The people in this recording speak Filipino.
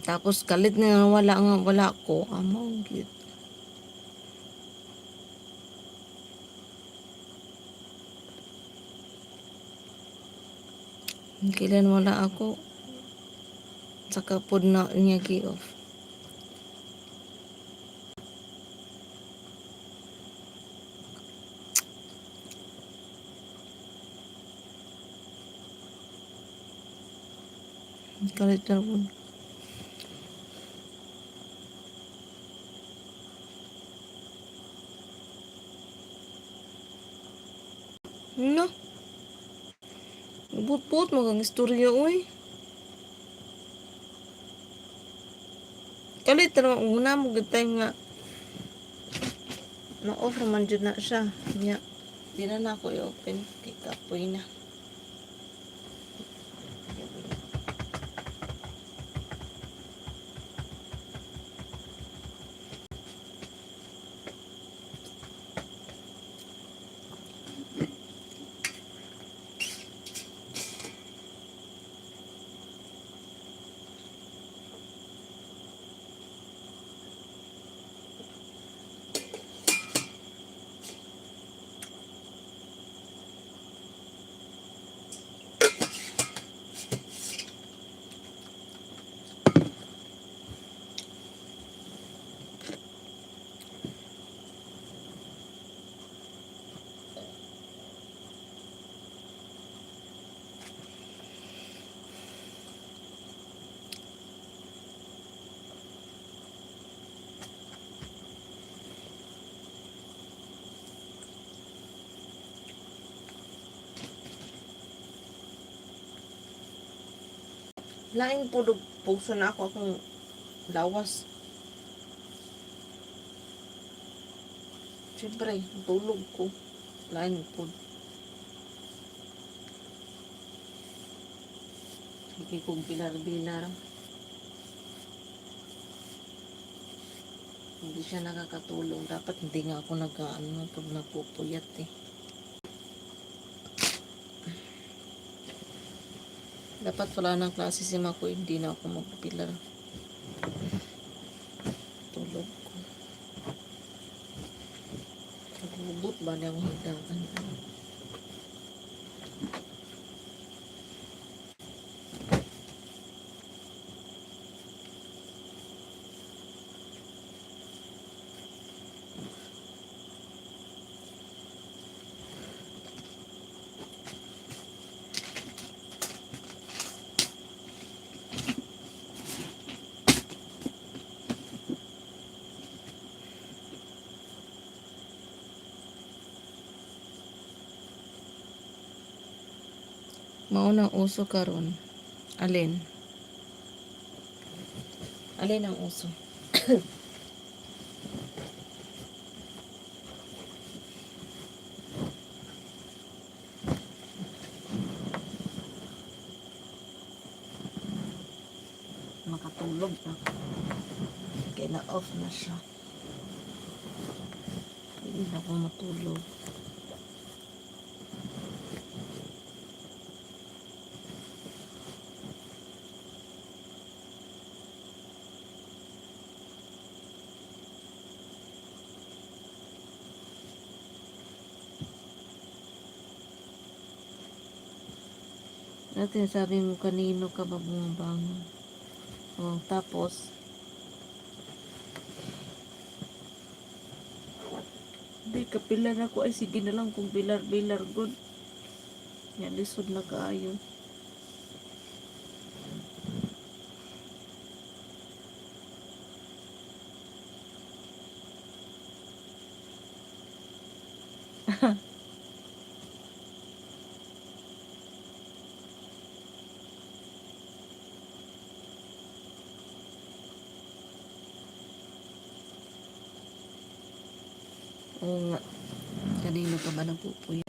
Tapos kalit na wala ko. Amaw gid. Kailan wala ako. Saka pod na niya gi-off. Kalit na po. No? Butbut magang istorya uy. Kalit na una mo good time nga na-off naman dyan na siya. Nya, di na ako i-open. Kay kapoy na. Lain po pugso na ako akong lawas. Siyempre, tulog ko. Lain po. Sige kong bilar-bilar. Hindi siya nakakatulong. Dapat hindi nga ako nag-ano pag napupuyat eh. Dapat wala ng klase si Mako, hindi na ako magpilar. Tulog ko. Nagbubot ba niya akong higaan? Maunang uso karon. Alin? Alin ang uso? Makatulog na. Kaya na-off na siya. Hindi na ako matulog. Natin sabi mo kanino ka ba bumabangon. Oh, tapos di kapilar ako ay sige na lang kung bilar good. Yan lisod na kaayo. Oo nga. Kanino ka ba napupuyo?